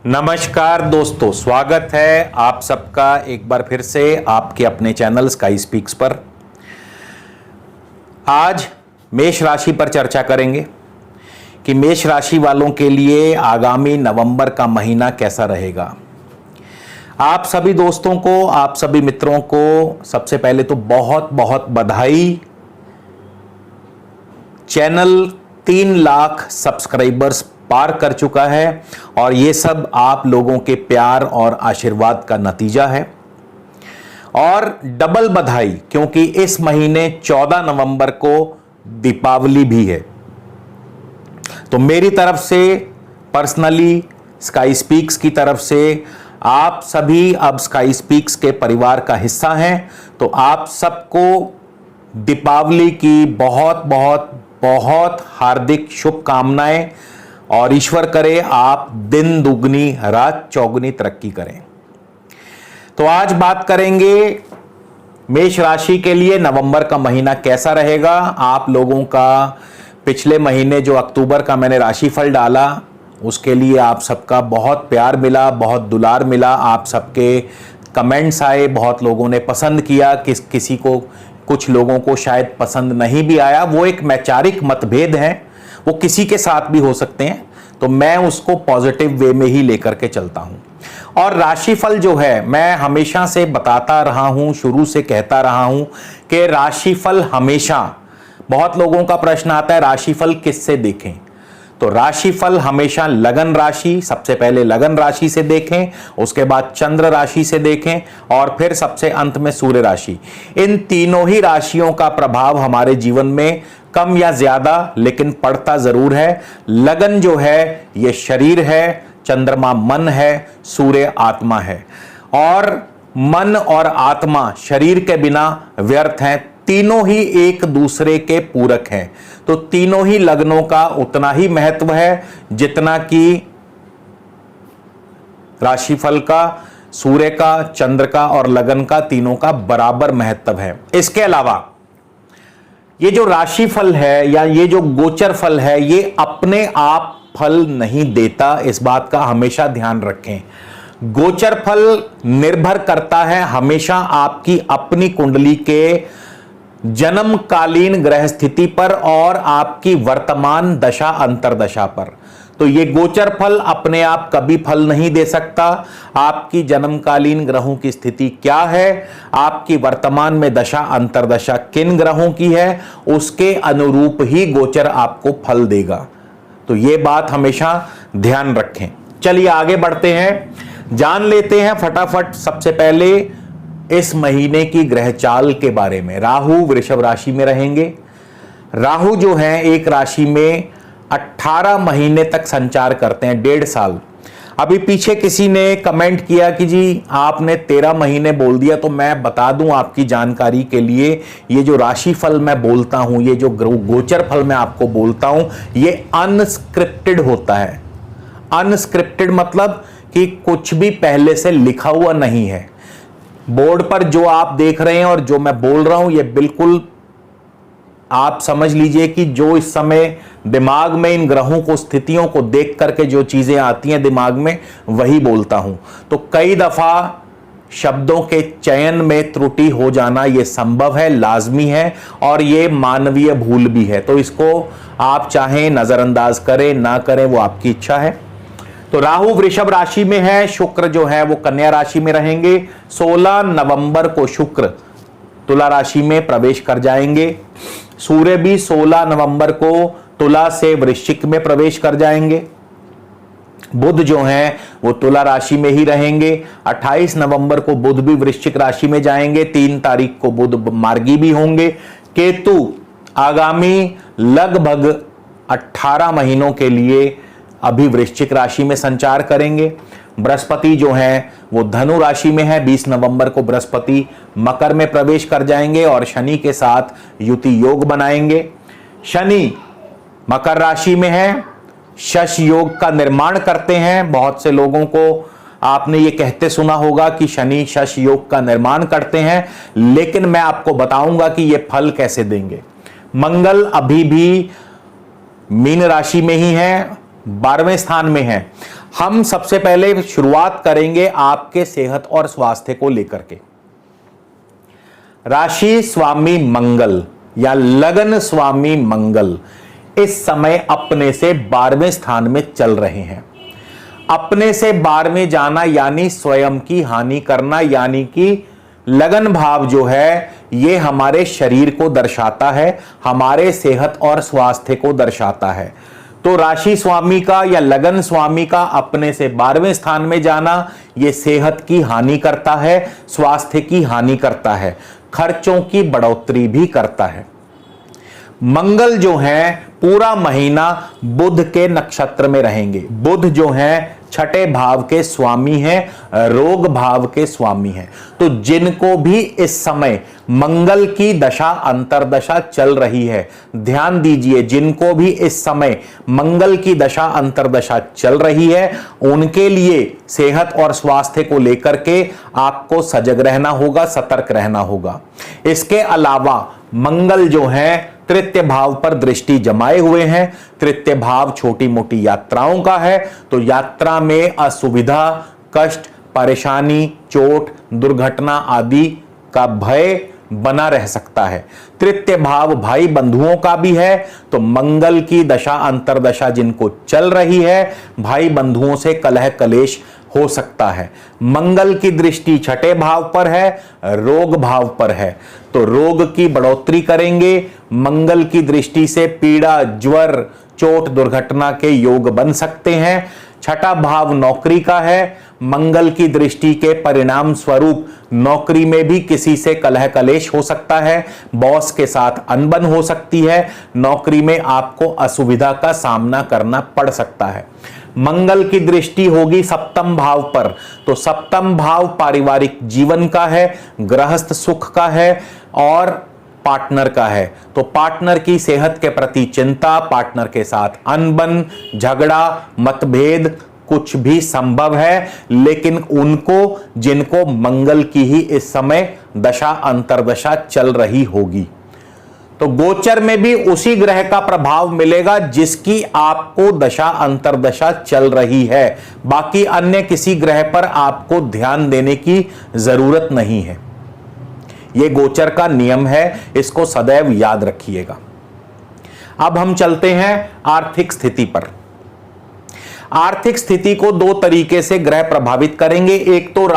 नमस्कार दोस्तों, स्वागत है आप सबका एक बार फिर से आपके अपने चैनल स्काई स्पीक्स पर। आज मेष राशि पर चर्चा करेंगे कि मेष राशि वालों के लिए आगामी नवंबर का महीना कैसा रहेगा। आप सभी दोस्तों को, आप सभी मित्रों को सबसे पहले तो बहुत बहुत बधाई। चैनल 3 लाख सब्सक्राइबर्स पार कर चुका है और ये सब आप लोगों के प्यार और आशीर्वाद का नतीजा है। और डबल बधाई क्योंकि इस महीने 14 नवंबर को दीपावली भी है। तो मेरी तरफ से पर्सनली स्काई स्पीक्स की तरफ से आप सभी अब स्काई स्पीक्स के परिवार का हिस्सा हैं, तो आप सबको दीपावली की बहुत बहुत बहुत हार्दिक शुभकामनाएं और ईश्वर करे आप दिन दुगनी रात चौगुनी तरक्की करें। तो आज बात करेंगे मेष राशि के लिए नवंबर का महीना कैसा रहेगा। आप लोगों का पिछले महीने जो अक्टूबर का मैंने राशिफल डाला उसके लिए आप सबका बहुत प्यार मिला, बहुत दुलार मिला, आप सबके कमेंट्स आए, बहुत लोगों ने पसंद किया। किसी को, कुछ लोगों को शायद पसंद नहीं भी आया। वो एक वैचारिक मतभेद है, वो किसी के साथ भी हो सकते हैं, तो मैं उसको पॉजिटिव वे में ही लेकर के चलता हूं। और राशिफल जो है, मैं हमेशा से बताता रहा हूं, शुरू से कहता रहा हूं कि राशिफल हमेशा, बहुत लोगों का प्रश्न आता है राशिफल किससे देखें, तो राशिफल हमेशा लगन राशि, सबसे पहले लगन राशि से देखें, उसके बाद चंद्र राशि से देखें और फिर सबसे अंत में सूर्य राशि। इन तीनों ही राशियों का प्रभाव हमारे जीवन में कम या ज्यादा लेकिन पड़ता जरूर है। लगन जो है ये शरीर है, चंद्रमा मन है, सूर्य आत्मा है और मन और आत्मा शरीर के बिना व्यर्थ हैं। तीनों ही एक दूसरे के पूरक हैं, तो तीनों ही लग्नों का उतना ही महत्व है जितना कि राशिफल का, सूर्य का, चंद्र का और लगन का, तीनों का बराबर महत्व है। इसके अलावा ये जो राशिफल है या ये जो गोचर फल है, ये अपने आप फल नहीं देता, इस बात का हमेशा ध्यान रखें। गोचर फल निर्भर करता है हमेशा आपकी अपनी कुंडली के जन्मकालीन ग्रह स्थिति पर और आपकी वर्तमान दशा अंतरदशा पर। तो ये गोचर फल अपने आप कभी फल नहीं दे सकता। आपकी जन्मकालीन ग्रहों की स्थिति क्या है, आपकी वर्तमान में दशा अंतरदशा किन ग्रहों की है, उसके अनुरूप ही गोचर आपको फल देगा। तो ये बात हमेशा ध्यान रखें। चलिए आगे बढ़ते हैं, जान लेते हैं फटाफट सबसे पहले इस महीने की ग्रह चाल के बारे में। राहु वृषभ राशि में रहेंगे। राहु जो है एक राशि में 18 महीने तक संचार करते हैं, 1.5 साल। अभी पीछे किसी ने कमेंट किया कि जी आपने 13 महीने बोल दिया, तो मैं बता दूं आपकी जानकारी के लिए, ये जो राशिफल मैं बोलता हूं, ये जो गोचर फल मैं आपको बोलता हूं, ये अनस्क्रिप्टेड होता है। अनस्क्रिप्टेड मतलब कि कुछ भी पहले से लिखा हुआ नहीं है। बोर्ड पर जो आप देख रहे हैं और जो मैं बोल रहा हूं, ये बिल्कुल आप समझ लीजिए कि जो इस समय दिमाग में इन ग्रहों को, स्थितियों को देख करके जो चीजें आती हैं दिमाग में, वही बोलता हूं। तो कई दफा शब्दों के चयन में त्रुटि हो जाना ये संभव है, लाजमी है और ये मानवीय भूल भी है। तो इसको आप चाहें नजरअंदाज करें ना करें, वो आपकी इच्छा है। तो राहु वृषभ राशि में है, शुक्र जो है वो कन्या राशि में रहेंगे। 16 नवंबर को शुक्र तुला राशि में प्रवेश कर जाएंगे। सूर्य भी 16 नवंबर को तुला से वृश्चिक में प्रवेश कर जाएंगे। बुध जो हैं वो तुला राशि में ही रहेंगे। 28 नवंबर को बुध भी वृश्चिक राशि में जाएंगे। 3 तारीख को बुध मार्गी भी होंगे। केतु आगामी लगभग 18 महीनों के लिए अभी वृश्चिक राशि में संचार करेंगे। बृहस्पति जो हैं वो धनु राशि में है। 20 नवंबर को बृहस्पति मकर में प्रवेश कर जाएंगे और शनि के साथ युति योग बनाएंगे। शनि मकर राशि में है, शश योग का निर्माण करते हैं। बहुत से लोगों को आपने ये कहते सुना होगा कि शनि शश योग का निर्माण करते हैं, लेकिन मैं आपको बताऊंगा कि ये फल कैसे देंगे। मंगल अभी भी मीन राशि में ही है, 12वें स्थान में है। हम सबसे पहले शुरुआत करेंगे आपके सेहत और स्वास्थ्य को लेकर के। राशि स्वामी मंगल या लगन स्वामी मंगल इस समय अपने से 12वें स्थान में चल रहे हैं। अपने से 12वें जाना यानी स्वयं की हानि करना, यानी कि लगन भाव जो है ये हमारे शरीर को दर्शाता है, हमारे सेहत और स्वास्थ्य को दर्शाता है। तो राशि स्वामी का या लगन स्वामी का अपने से 12वें स्थान में जाना ये सेहत की हानि करता है, स्वास्थ्य की हानि करता है, खर्चों की बढ़ोतरी भी करता है। मंगल जो है पूरा महीना बुध के नक्षत्र में रहेंगे। बुध जो है छठे भाव के स्वामी हैं, रोग भाव के स्वामी हैं। तो जिनको भी इस समय मंगल की दशा अंतरदशा चल रही है, ध्यान दीजिए, जिनको भी इस समय मंगल की दशा अंतरदशा चल रही है उनके लिए सेहत और स्वास्थ्य को लेकर के आपको सजग रहना होगा, सतर्क रहना होगा। इसके अलावा मंगल जो है तृतीय भाव पर दृष्टि जमाए हुए हैं। तृतीय भाव छोटी मोटी यात्राओं का है, तो यात्रा में असुविधा, कष्ट, परेशानी, चोट, दुर्घटना आदि का भय बना रह सकता है। तृतीय भाव भाई बंधुओं का भी है, तो मंगल की दशा अंतरदशा जिनको चल रही है भाई बंधुओं से कलह कलेश हो सकता है। मंगल की दृष्टि छठे भाव पर है, रोग भाव पर है, तो रोग की बढ़ोतरी करेंगे। मंगल की दृष्टि से पीड़ा, ज्वर, चोट, दुर्घटना के योग बन सकते हैं। छठा भाव नौकरी का है, मंगल की दृष्टि के परिणाम स्वरूप नौकरी में भी किसी से कलह कलेश हो सकता है, बॉस के साथ अनबन हो सकती है, नौकरी में आपको असुविधा का सामना करना पड़ सकता है। मंगल की दृष्टि होगी सप्तम भाव पर, तो सप्तम भाव पारिवारिक जीवन का है, गृहस्थ सुख का है और पार्टनर का है। तो पार्टनर की सेहत के प्रति चिंता, पार्टनर के साथ अनबन, झगड़ा, मतभेद कुछ भी संभव है, लेकिन उनको जिनको मंगल की ही इस समय दशा अंतरदशा चल रही होगी। तो गोचर में भी उसी ग्रह का प्रभाव मिलेगा जिसकी आपको दशा अंतरदशा चल रही है। बाकी अन्य किसी ग्रह पर आपको ध्यान देने की जरूरत नहीं है। यह गोचर का नियम है, इसको सदैव याद रखिएगा। अब हम चलते हैं आर्थिक स्थिति पर। आर्थिक स्थिति को दो तरीके से ग्रह प्रभावित करेंगे। एक तो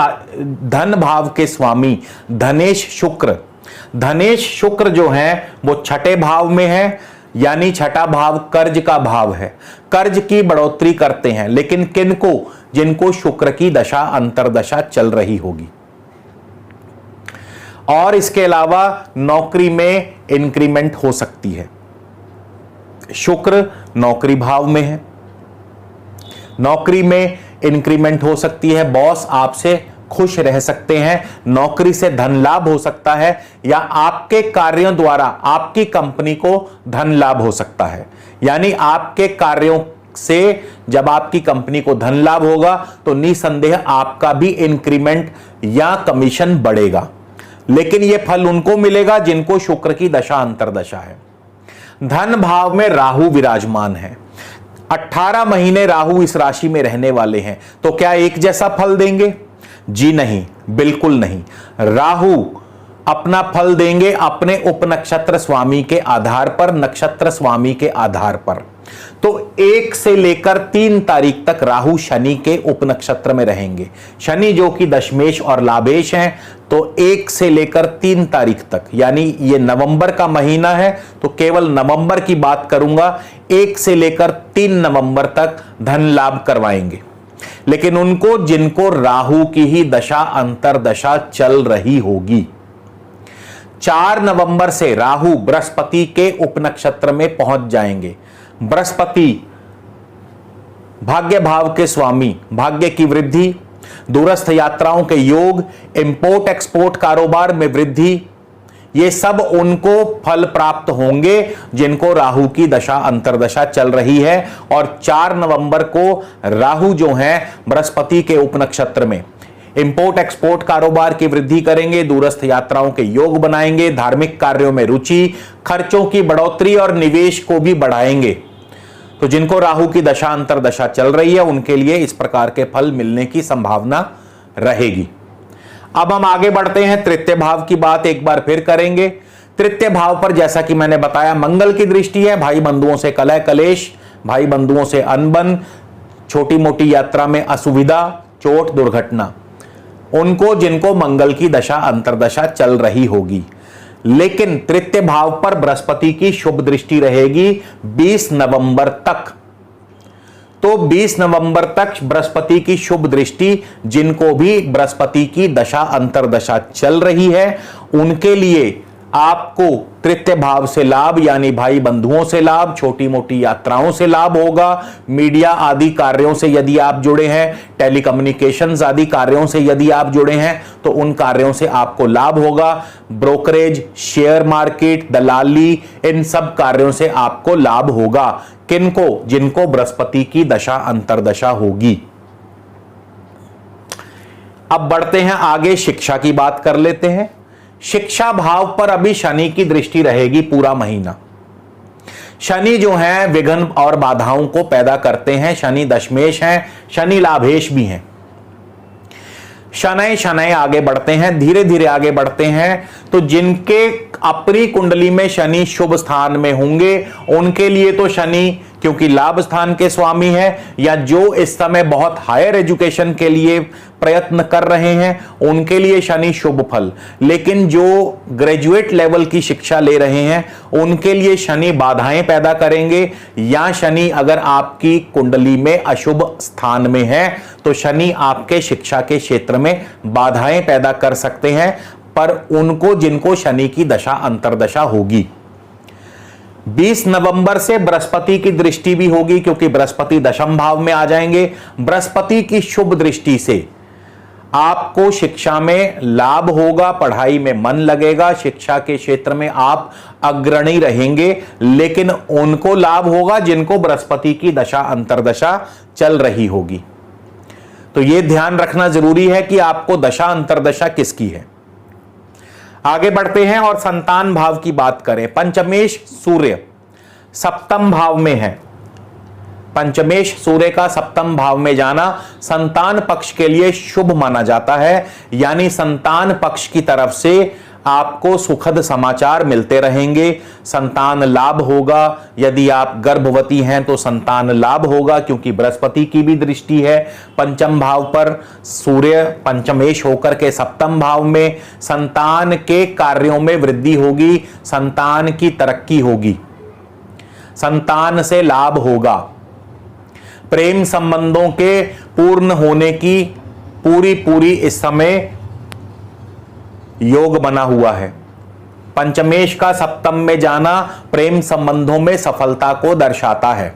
धन भाव के स्वामी धनेश शुक्र। धनेश शुक्र जो है वो छठे भाव में है, यानी छठा भाव कर्ज का भाव है। कर्ज की बढ़ोतरी करते हैं, लेकिन किनको? जिनको शुक्र की दशा अंतरदशा चल रही होगी। और इसके अलावा नौकरी में इंक्रीमेंट हो सकती है। शुक्र नौकरी भाव में है, नौकरी में इंक्रीमेंट हो सकती है, बॉस आपसे खुश रह सकते हैं, नौकरी से धन लाभ हो सकता है, या आपके कार्यों द्वारा आपकी कंपनी को धन लाभ हो सकता है। यानी आपके कार्यों से जब आपकी कंपनी को धन लाभ होगा तो निसंदेह आपका भी इंक्रीमेंट या कमीशन बढ़ेगा। लेकिन यह फल उनको मिलेगा जिनको शुक्र की दशा अंतरदशा है। धन भाव में राहु विराजमान है। 18 महीने राहु इस राशि में रहने वाले हैं, तो क्या एक जैसा फल देंगे? जी नहीं, बिल्कुल नहीं। राहु अपना फल देंगे अपने उपनक्षत्र स्वामी के आधार पर, नक्षत्र स्वामी के आधार पर। तो 1 से लेकर 3 तारीख तक राहु शनि के उपनक्षत्र में रहेंगे। शनि जो कि दशमेश और लाभेश हैं, तो 1 से लेकर 3 तारीख तक, यानी ये नवंबर का महीना है तो केवल नवंबर की बात करूंगा, 1 से लेकर 3 नवंबर तक धन लाभ करवाएंगे। लेकिन उनको जिनको राहु की ही दशा अंतरदशा चल रही होगी। 4 नवंबर से राहु बृहस्पति के उपनक्षत्र में पहुंच जाएंगे। बृहस्पति भाग्य भाव के स्वामी, भाग्य की वृद्धि, दूरस्थ यात्राओं के योग, इंपोर्ट एक्सपोर्ट कारोबार में वृद्धि, ये सब उनको फल प्राप्त होंगे जिनको राहु की दशा अंतरदशा चल रही है। और 4 नवंबर को राहु जो है बृहस्पति के उपनक्षत्र में इंपोर्ट एक्सपोर्ट कारोबार की वृद्धि करेंगे, दूरस्थ यात्राओं के योग बनाएंगे, धार्मिक कार्यों में रुचि, खर्चों की बढ़ोतरी और निवेश को भी बढ़ाएंगे। तो जिनको राहु की दशा अंतरदशा चल रही है उनके लिए इस प्रकार के फल मिलने की संभावना रहेगी। अब हम आगे बढ़ते हैं, तृतीय भाव की बात एक बार फिर करेंगे। तृतीय भाव पर जैसा कि मैंने बताया मंगल की दृष्टि है। भाई बंधुओं से कलह कलेश, भाई बंधुओं से अनबन, छोटी मोटी यात्रा में असुविधा, चोट दुर्घटना, उनको जिनको मंगल की दशा अंतरदशा चल रही होगी। लेकिन तृतीय भाव पर बृहस्पति की शुभ दृष्टि रहेगी 20 नवंबर तक। तो 20 नवंबर तक बृहस्पति की शुभ दृष्टि, जिनको भी बृहस्पति की दशा अंतरदशा चल रही है उनके लिए आपको तृतीय भाव से लाभ, यानी भाई बंधुओं से लाभ, छोटी मोटी यात्राओं से लाभ होगा। मीडिया आदि कार्यों से यदि आप जुड़े हैं, टेलीकम्युनिकेशंस आदि कार्यों से यदि आप जुड़े हैं तो उन कार्यों से आपको लाभ होगा। ब्रोकरेज, शेयर मार्केट, दलाली, इन सब कार्यों से आपको लाभ होगा। किनको? जिनको बृहस्पति की दशा अंतरदशा होगी। अब बढ़ते हैं आगे, शिक्षा की बात कर लेते हैं। शिक्षा भाव पर अभी शनि की दृष्टि रहेगी पूरा महीना। शनि जो है विघ्न और बाधाओं को पैदा करते हैं। शनि दशमेश हैं, शनि लाभेश भी हैं। शनै शनै आगे बढ़ते हैं, धीरे धीरे आगे बढ़ते हैं। तो जिनके अपनी कुंडली में शनि शुभ स्थान में होंगे उनके लिए तो शनि, क्योंकि लाभ स्थान के स्वामी है, या जो इस समय बहुत हायर एजुकेशन के लिए प्रयत्न कर रहे हैं उनके लिए शनि शुभ फल। लेकिन जो ग्रेजुएट लेवल की शिक्षा ले रहे हैं उनके लिए शनि बाधाएं पैदा करेंगे। या शनि अगर आपकी कुंडली में अशुभ स्थान में है तो शनि आपके शिक्षा के क्षेत्र में बाधाएं पैदा कर सकते हैं, पर उनको जिनको शनि की दशा अंतरदशा होगी। 20 नवंबर से बृहस्पति की दृष्टि भी होगी, क्योंकि बृहस्पति दशम भाव में आ जाएंगे। बृहस्पति की शुभ दृष्टि से आपको शिक्षा में लाभ होगा, पढ़ाई में मन लगेगा, शिक्षा के क्षेत्र में आप अग्रणी रहेंगे। लेकिन उनको लाभ होगा जिनको बृहस्पति की दशा अंतरदशा चल रही होगी। तो यह ध्यान रखना जरूरी है कि आपको दशा अंतरदशा किसकी है। आगे बढ़ते हैं और संतान भाव की बात करें। पंचमेश सूर्य सप्तम भाव में है। पंचमेश सूर्य का सप्तम भाव में जाना संतान पक्ष के लिए शुभ माना जाता है, यानी संतान पक्ष की तरफ से आपको सुखद समाचार मिलते रहेंगे। संतान लाभ होगा, यदि आप गर्भवती हैं तो संतान लाभ होगा, क्योंकि बृहस्पति की भी दृष्टि है पंचम भाव पर। सूर्य पंचमेश होकर के सप्तम भाव में, संतान के कार्यों में वृद्धि होगी, संतान की तरक्की होगी, संतान से लाभ होगा। प्रेम संबंधों के पूर्ण होने की पूरी इस समय योग बना हुआ है। पंचमेश का सप्तम में जाना प्रेम संबंधों में सफलता को दर्शाता है।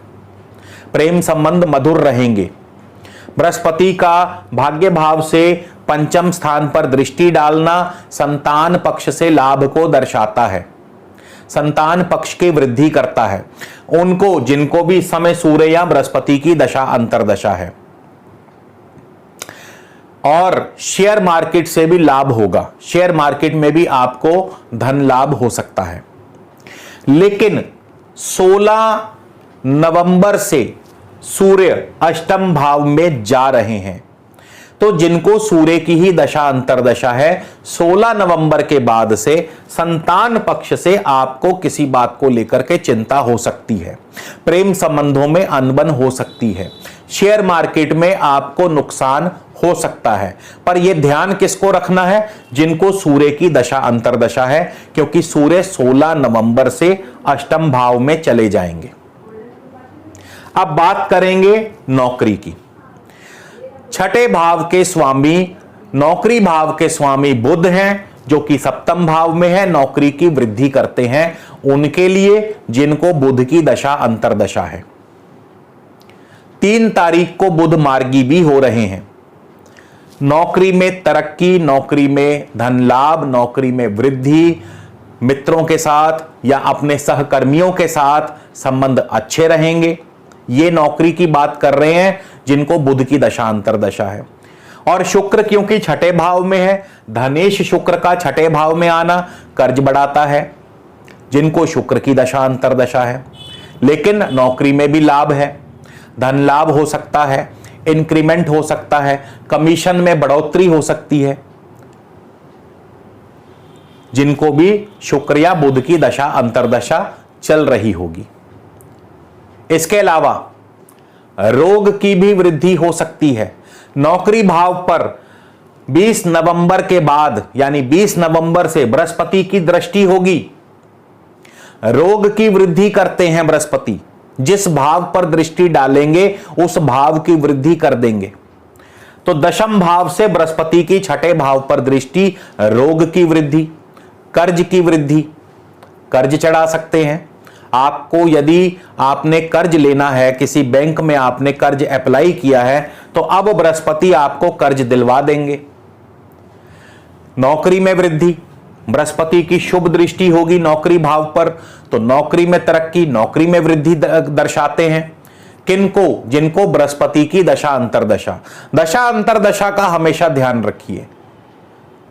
प्रेम संबंध मधुर रहेंगे। बृहस्पति का भाग्य भाव से पंचम स्थान पर दृष्टि डालना संतान पक्ष से लाभ को दर्शाता है, संतान पक्ष की वृद्धि करता है। उनको जिनको भी इस समय सूर्य या बृहस्पति की दशा अंतरदशा है, और शेयर मार्केट से भी लाभ होगा। शेयर मार्केट में भी आपको धन लाभ हो सकता है। लेकिन 16 नवंबर से सूर्य अष्टम भाव में जा रहे हैं, तो जिनको सूर्य की ही दशा अंतरदशा है 16 नवंबर के बाद से संतान पक्ष से आपको किसी बात को लेकर के चिंता हो सकती है, प्रेम संबंधों में अनबन हो सकती है, शेयर मार्केट में आपको नुकसान हो सकता है। पर यह ध्यान किसको रखना है? जिनको सूर्य की दशा अंतरदशा है, क्योंकि सूर्य 16 नवंबर से अष्टम भाव में चले जाएंगे। अब बात करेंगे नौकरी की। छठे भाव के स्वामी, नौकरी भाव के स्वामी बुध हैं, जो कि सप्तम भाव में है, नौकरी की वृद्धि करते हैं। उनके लिए जिनको बुध की दशा अंतरदशा है, 3 तारीख को बुध मार्गी भी हो रहे हैं। नौकरी में तरक्की, नौकरी में धन लाभ, नौकरी में वृद्धि, मित्रों के साथ या अपने सहकर्मियों के साथ संबंध अच्छे रहेंगे। ये नौकरी की बात कर रहे हैं जिनको बुध की दशा अंतरदशा है। और शुक्र क्योंकि छठे भाव में है, धनेश शुक्र का छठे भाव में आना कर्ज बढ़ाता है, जिनको शुक्र की दशा अंतरदशा है। लेकिन नौकरी में भी लाभ है, धन लाभ हो सकता है, इंक्रीमेंट हो सकता है, कमीशन में बढ़ोतरी हो सकती है, जिनको भी शुक्र या बुध की दशा अंतर्दशा चल रही होगी। इसके अलावा रोग की भी वृद्धि हो सकती है। नौकरी भाव पर 20 नवंबर के बाद यानी 20 नवंबर से बृहस्पति की दृष्टि होगी। रोग की वृद्धि करते हैं बृहस्पति, जिस भाव पर दृष्टि डालेंगे उस भाव की वृद्धि कर देंगे। तो दशम भाव से बृहस्पति की छठे भाव पर दृष्टि रोग की वृद्धि, कर्ज की वृद्धि, कर्ज चढ़ा सकते हैं आपको। यदि आपने कर्ज लेना है, किसी बैंक में आपने कर्ज अप्लाई किया है, तो अब बृहस्पति आपको कर्ज दिलवा देंगे। नौकरी में वृद्धि, बृहस्पति की शुभ दृष्टि होगी नौकरी भाव पर, तो नौकरी में तरक्की, नौकरी में वृद्धि दर्शाते हैं। किनको? जिनको बृहस्पति की दशा अंतर्दशा। दशा अंतर्दशा का हमेशा ध्यान रखिए।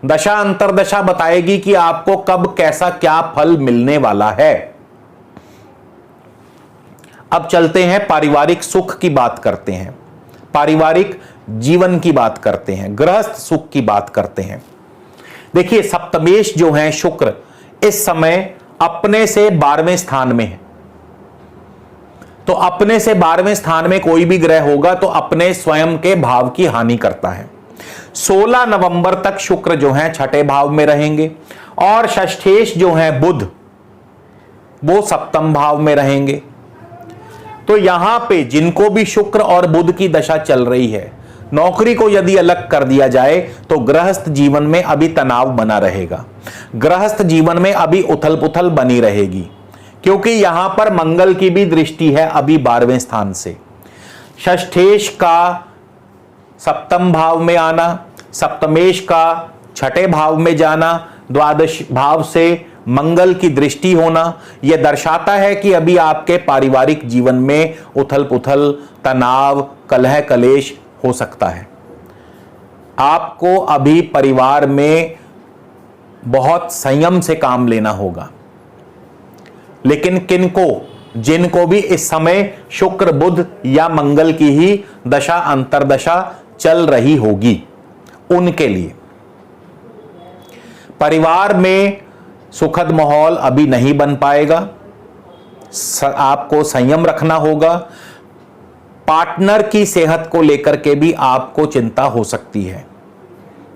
दशा अंतर्दशा बताएगी कि आपको कब कैसा क्या फल मिलने वाला है। अब चलते हैं पारिवारिक सुख की बात करते हैं, पारिवारिक जीवन की बात करते हैं, गृहस्थ सुख की बात करते हैं। देखिए, सप्तमेश जो है शुक्र इस समय अपने से 12वें स्थान में है। तो अपने से 12वें स्थान में कोई भी ग्रह होगा तो अपने स्वयं के भाव की हानि करता है। 16 नवंबर तक शुक्र जो है छठे भाव में रहेंगे और षष्ठेश जो है बुध वो सप्तम भाव में रहेंगे। तो यहां पे जिनको भी शुक्र और बुध की दशा चल रही है, नौकरी को यदि अलग कर दिया जाए तो गृहस्थ जीवन में अभी तनाव बना रहेगा, गृहस्थ जीवन में अभी उथल पुथल बनी रहेगी, क्योंकि यहां पर मंगल की भी दृष्टि है अभी 12वें स्थान से। षष्ठेश का सप्तम भाव में आना, सप्तमेश का छठे भाव में जाना, द्वादश भाव से मंगल की दृष्टि होना, यह दर्शाता है कि अभी आपके पारिवारिक जीवन में उथल पुथल, तनाव, कलह कलेश हो सकता है। आपको अभी परिवार में बहुत संयम से काम लेना होगा। लेकिन किनको? जिनको भी इस समय शुक्र बुध या मंगल की ही दशा अंतर्दशा चल रही होगी, उनके लिए परिवार में सुखद माहौल अभी नहीं बन पाएगा। आपको संयम रखना होगा। पार्टनर की सेहत को लेकर के भी आपको चिंता हो सकती है।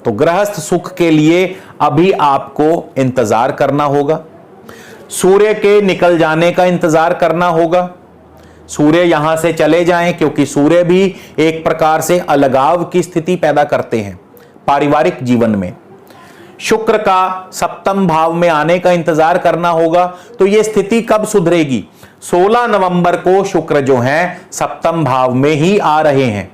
तो गृहस्थ सुख के लिए अभी आपको इंतजार करना होगा। सूर्य के निकल जाने का इंतजार करना होगा। सूर्य यहां से चले जाएं, क्योंकि सूर्य भी एक प्रकार से अलगाव की स्थिति पैदा करते हैं पारिवारिक जीवन में। शुक्र का सप्तम भाव में आने का इंतजार करना होगा। तो यह स्थिति कब सुधरेगी? 16 नवंबर को शुक्र जो हैं सप्तम भाव में ही आ रहे हैं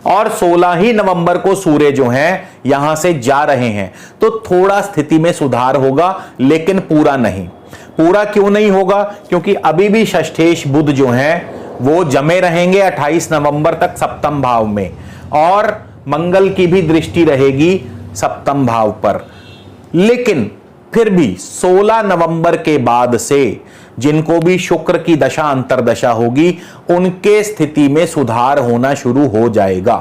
और 16 ही नवंबर को सूर्य जो हैं यहां से जा रहे हैं। तो थोड़ा स्थिति में सुधार होगा, लेकिन पूरा नहीं। पूरा क्यों नहीं होगा? क्योंकि अभी भी षष्ठेश बुध जो हैं वो जमे रहेंगे 28 नवंबर तक सप्तम भाव में, और मंगल की भी दृष्टि रहेगी सप्तम भाव पर। लेकिन फिर भी 16 नवंबर के बाद से जिनको भी शुक्र की दशा अंतर्दशा होगी, उनके स्थिति में सुधार होना शुरू हो जाएगा।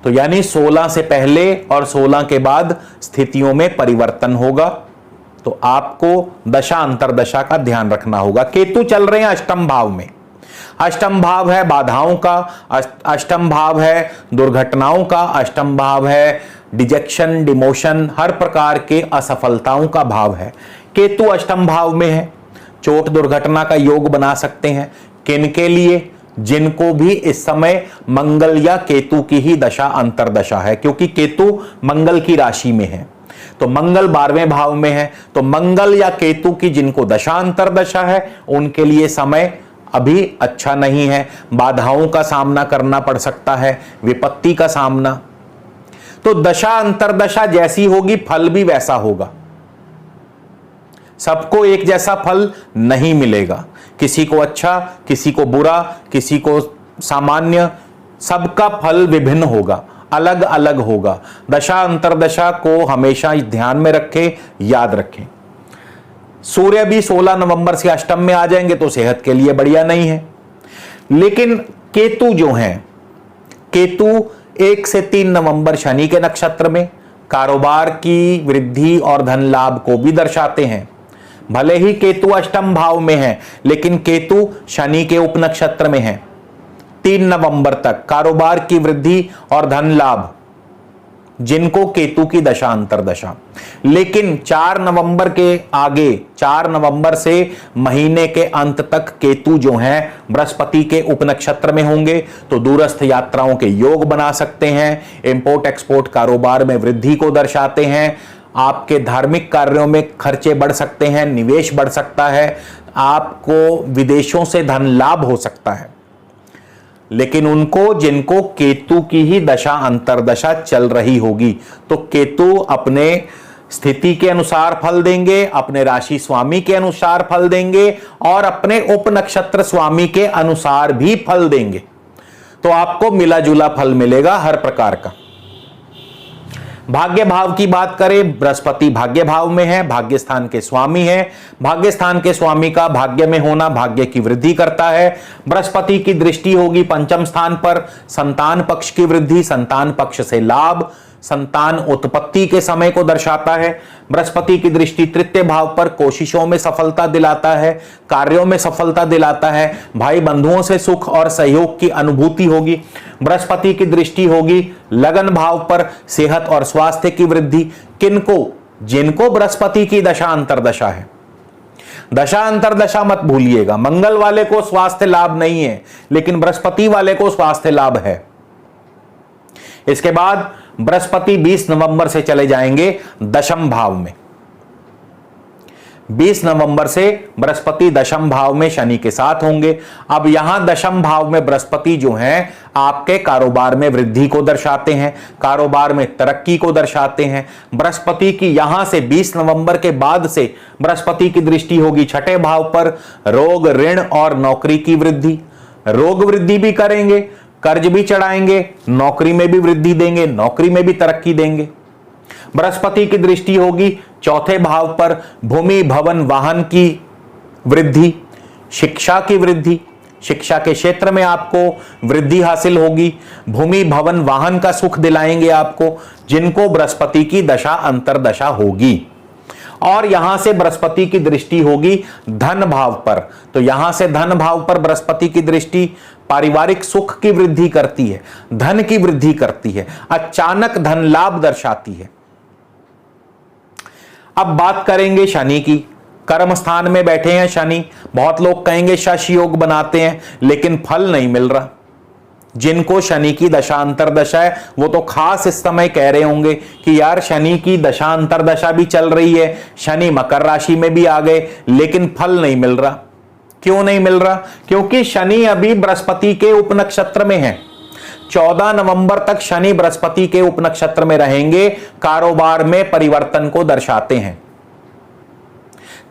तो यानी 16 से पहले और 16 के बाद स्थितियों में परिवर्तन होगा। तो आपको दशा अंतर्दशा का ध्यान रखना होगा। केतु चल रहे हैं अष्टम भाव में। अष्टम भाव है बाधाओं का, अष्टम भाव है दुर्घटनाओं का, अष्टम भाव है डिजेक्शन, डिमोशन, हर प्रकार के असफलताओं का भाव है। केतु अष्टम भाव में है, चोट दुर्घटना का योग बना सकते हैं। किन के लिए? जिनको भी इस समय मंगल या केतु की ही दशा अंतर्दशा है, क्योंकि केतु मंगल की राशि में है। तो मंगल 12वें भाव में है। तो मंगल या केतु की जिनको दशा अंतर्दशा है, उनके लिए समय अभी अच्छा नहीं है। बाधाओं का सामना करना पड़ सकता है, विपत्ति का सामना। तो दशा अंतर्दशा जैसी होगी, फल भी वैसा होगा। सबको एक जैसा फल नहीं मिलेगा, किसी को अच्छा, किसी को बुरा, किसी को सामान्य, सबका फल विभिन्न होगा, अलग अलग होगा। दशा अंतर्दशा को हमेशा ध्यान में रखें, याद रखें। सूर्य भी 16 नवंबर से अष्टम में आ जाएंगे तो सेहत के लिए बढ़िया नहीं है। लेकिन केतु जो हैं, केतु 1 से 3 नवंबर शनि के नक्षत्र में कारोबार की वृद्धि और धन लाभ को भी दर्शाते हैं। भले ही केतु अष्टम भाव में है, लेकिन केतु शनि के उपनक्षत्र में है। 3 नवंबर तक कारोबार की वृद्धि और धन लाभ जिनको केतु की दशा अंतरदशा। लेकिन 4 नवंबर के आगे, 4 नवंबर से महीने के अंत तक केतु जो हैं बृहस्पति के उपनक्षत्र में होंगे, तो दूरस्थ यात्राओं के योग बना सकते हैं, इंपोर्ट एक्सपोर्ट कारोबार में वृद्धि को दर्शाते हैं, आपके धार्मिक कार्यों में खर्चे बढ़ सकते हैं, निवेश बढ़ सकता है, आपको विदेशों से धन लाभ हो सकता है। लेकिन उनको जिनको केतु की ही दशा अंतरदशा चल रही होगी, तो केतु अपने स्थिति के अनुसार फल देंगे, अपने राशि स्वामी के अनुसार फल देंगे और अपने उपनक्षत्र स्वामी के अनुसार भी फल देंगे। तो आपको मिला जुला फल मिलेगा हर प्रकार का। भाग्य भाव की बात करें, बृहस्पति भाग्य भाव में है, भाग्य स्थान के स्वामी है। भाग्य स्थान के स्वामी का भाग्य में होना भाग्य की वृद्धि करता है। बृहस्पति की दृष्टि होगी पंचम स्थान पर, संतान पक्ष की वृद्धि, संतान पक्ष से लाभ, संतान उत्पत्ति के समय को दर्शाता है। बृहस्पति की दृष्टि तृतीय भाव पर कोशिशों में सफलता दिलाता है, कार्यों में सफलता दिलाता है, भाई बंधुओं से सुख और सहयोग की अनुभूति होगी। बृहस्पति की दृष्टि होगी लगन भाव पर, सेहत और स्वास्थ्य की वृद्धि। किनको? जिनको बृहस्पति की दशा अंतरदशा है। दशा अंतरदशा मत भूलिएगा, मंगल वाले को स्वास्थ्य लाभ नहीं है, लेकिन बृहस्पति वाले को स्वास्थ्य लाभ है। इसके बाद बृहस्पति 20 नवंबर से चले जाएंगे दशम भाव में। 20 नवंबर से बृहस्पति दशम भाव में शनि के साथ होंगे। अब यहां दशम भाव में बृहस्पति जो हैं आपके कारोबार में वृद्धि को दर्शाते हैं, कारोबार में तरक्की को दर्शाते हैं। बृहस्पति की यहां से 20 नवंबर के बाद से बृहस्पति की दृष्टि होगी छठे भाव पर, रोग, ऋण और नौकरी की वृद्धि। रोग वृद्धि भी करेंगे, कर्ज भी चढ़ाएंगे, नौकरी में भी वृद्धि देंगे, नौकरी में भी तरक्की देंगे। बृहस्पति की दृष्टि होगी चौथे भाव पर, भूमि, भवन, वाहन की वृद्धि, शिक्षा की वृद्धि, शिक्षा के क्षेत्र में आपको वृद्धि हासिल होगी। भूमि, भवन, वाहन का सुख दिलाएंगे आपको, जिनको बृहस्पति की दशा अंतरदशा होगी। और यहां से बृहस्पति की दृष्टि होगी धन भाव पर, तो यहां से धन भाव पर बृहस्पति की दृष्टि पारिवारिक सुख की वृद्धि करती है, धन की वृद्धि करती है, अचानक धन लाभ दर्शाती है। अब बात करेंगे शनि की। कर्म स्थान में बैठे हैं शनि। बहुत लोग कहेंगे शश योग बनाते हैं, लेकिन फल नहीं मिल रहा। जिनको शनि की दशा अंतरदशा है वो तो खास इस समय कह रहे होंगे कि यार शनि की दशा अंतरदशा भी चल रही है, शनि मकर राशि में भी आ गए, लेकिन फल नहीं मिल रहा। क्यों नहीं मिल रहा? क्योंकि शनि अभी बृहस्पति के उपनक्षत्र में है। 14 नवंबर तक शनि बृहस्पति के उपनक्षत्र में रहेंगे, कारोबार में परिवर्तन को दर्शाते हैं।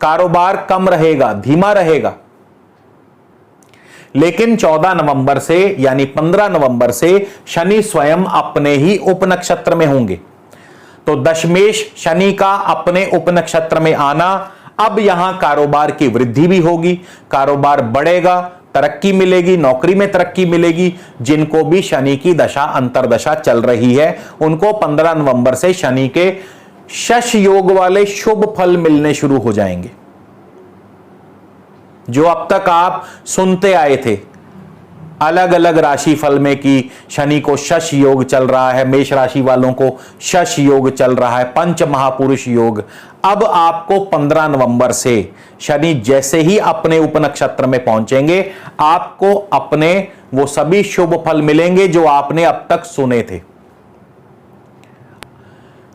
कारोबार कम रहेगा, धीमा रहेगा। लेकिन 14 नवंबर से यानी 15 नवंबर से शनि स्वयं अपने ही उपनक्षत्र में होंगे। तो दशमेश शनि का अपने उपनक्षत्र में आना, अब यहां कारोबार की वृद्धि भी होगी, कारोबार बढ़ेगा, तरक्की मिलेगी, नौकरी में तरक्की मिलेगी। जिनको भी शनि की दशा अंतरदशा चल रही है उनको 15 नवंबर से शनि के शश योग वाले शुभ फल मिलने शुरू हो जाएंगे। जो अब तक आप सुनते आए थे अलग अलग राशि फल में कि शनि को शश योग चल रहा है, मेष राशि वालों को शश योग चल रहा है, पंच महापुरुष योग, अब आपको 15 नवंबर से शनि जैसे ही अपने उपनक्षत्र में पहुंचेंगे आपको अपने वो सभी शुभ फल मिलेंगे जो आपने अब तक सुने थे।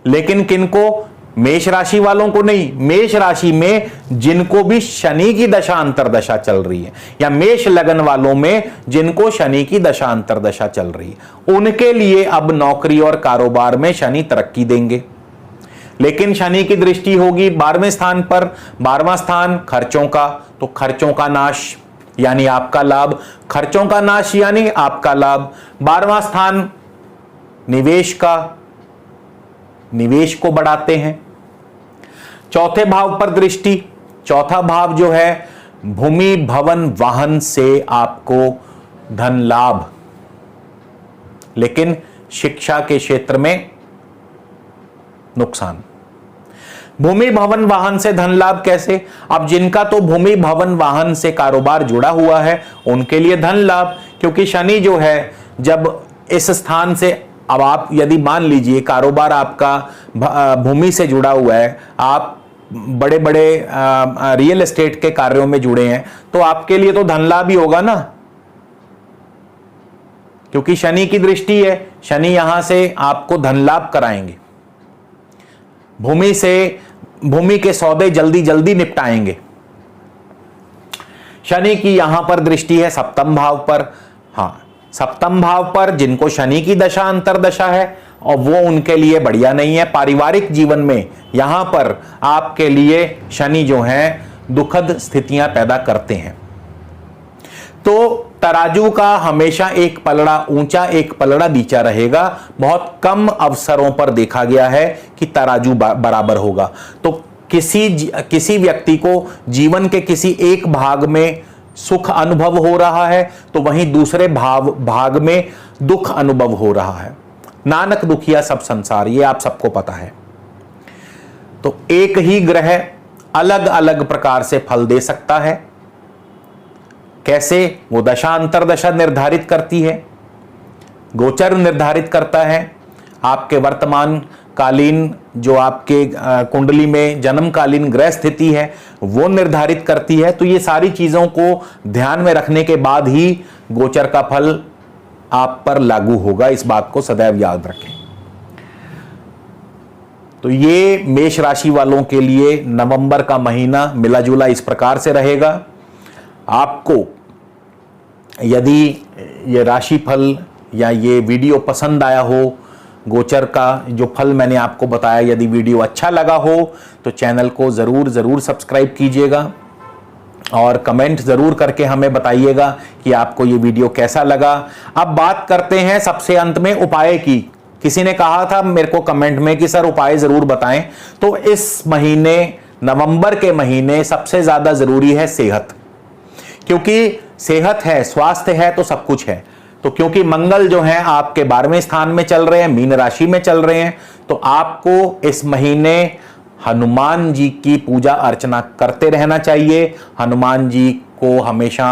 लेकिन किनको? मेष राशि वालों को नहीं, मेष राशि में जिनको भी शनि की दशा अंतरदशा चल रही है, या मेष लगन वालों में जिनको शनि की दशा अंतरदशा चल रही है, उनके लिए अब नौकरी और कारोबार में शनि तरक्की देंगे। लेकिन शनि की दृष्टि होगी 12वें स्थान पर। 12वां स्थान खर्चों का, तो खर्चों का नाश यानी आपका लाभ, खर्चों का नाश यानी आपका लाभ। 12वां स्थान निवेश का, निवेश को बढ़ाते हैं। चौथे भाव पर दृष्टि, चौथा भाव जो है भूमि भवन वाहन से आपको धन लाभ, लेकिन शिक्षा के क्षेत्र में नुकसान। भूमि भवन वाहन से धन लाभ कैसे? अब जिनका तो भूमि भवन वाहन से कारोबार जुड़ा हुआ है उनके लिए धन लाभ, क्योंकि शनि जो है जब इस स्थान से, अब आप यदि मान लीजिए कारोबार आपका भूमि से जुड़ा हुआ है, आप बड़े बड़े रियल एस्टेट के कार्यों में जुड़े हैं, तो आपके लिए तो धन लाभ ही होगा ना, क्योंकि शनि की दृष्टि है। शनि यहां से आपको धन लाभ कराएंगे, भूमि के सौदे जल्दी जल्दी निपटाएंगे। शनि की यहां पर दृष्टि है सप्तम भाव पर। हां, सप्तम भाव पर जिनको शनि की दशा अंतरदशा है और वो उनके लिए बढ़िया नहीं है। पारिवारिक जीवन में यहां पर आपके लिए शनि जो है दुखद स्थितियां पैदा करते हैं। तो तराजू का हमेशा एक पलड़ा ऊंचा एक पलड़ा नीचा रहेगा। बहुत कम अवसरों पर देखा गया है कि तराजू बराबर होगा। तो किसी व्यक्ति को जीवन के किसी एक भाग में सुख अनुभव हो रहा है तो वहीं दूसरे भाग में दुख अनुभव हो रहा है। नानक दुखिया सब संसार, ये आप सबको पता है। तो एक ही ग्रह अलग अलग प्रकार से फल दे सकता है। कैसे? वो दशा अंतरदशा निर्धारित करती है, गोचर निर्धारित करता है, आपके वर्तमान कालीन जो आपके कुंडली में जन्मकालीन ग्रह स्थिति है वो निर्धारित करती है। तो ये सारी चीजों को ध्यान में रखने के बाद ही गोचर का फल आप पर लागू होगा, इस बात को सदैव याद रखें। तो ये मेष राशि वालों के लिए नवंबर का महीना मिला जुला इस प्रकार से रहेगा। आपको यदि ये राशिफल या ये वीडियो पसंद आया हो, गोचर का जो फल मैंने आपको बताया, यदि वीडियो अच्छा लगा हो तो चैनल को ज़रूर सब्सक्राइब कीजिएगा और कमेंट ज़रूर करके हमें बताइएगा कि आपको ये वीडियो कैसा लगा। अब बात करते हैं सबसे अंत में उपाय की। किसी ने कहा था मेरे को कमेंट में कि सर उपाय ज़रूर बताएं। तो इस महीने, नवंबर के महीने सबसे ज़्यादा ज़रूरी है सेहत, क्योंकि सेहत है, स्वास्थ्य है तो सब कुछ है। तो क्योंकि मंगल जो है आपके 12वें स्थान में चल रहे हैं, मीन राशि में चल रहे हैं, तो आपको इस महीने हनुमान जी की पूजा अर्चना करते रहना चाहिए। हनुमान जी को हमेशा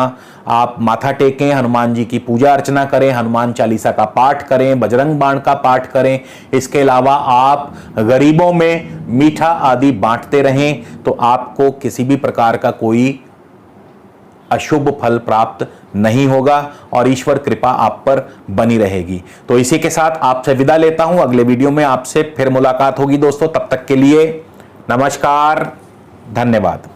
आप माथा टेकें, हनुमान जी की पूजा अर्चना करें, हनुमान चालीसा का पाठ करें, बजरंग बाण का पाठ करें। इसके अलावा आप गरीबों में मीठा आदि बांटते रहें तो आपको किसी भी प्रकार का कोई अशुभ फल प्राप्त नहीं होगा और ईश्वर कृपा आप पर बनी रहेगी। तो इसी के साथ आपसे विदा लेता हूं। अगले वीडियो में आपसे फिर मुलाकात होगी दोस्तों। तब तक के लिए नमस्कार, धन्यवाद।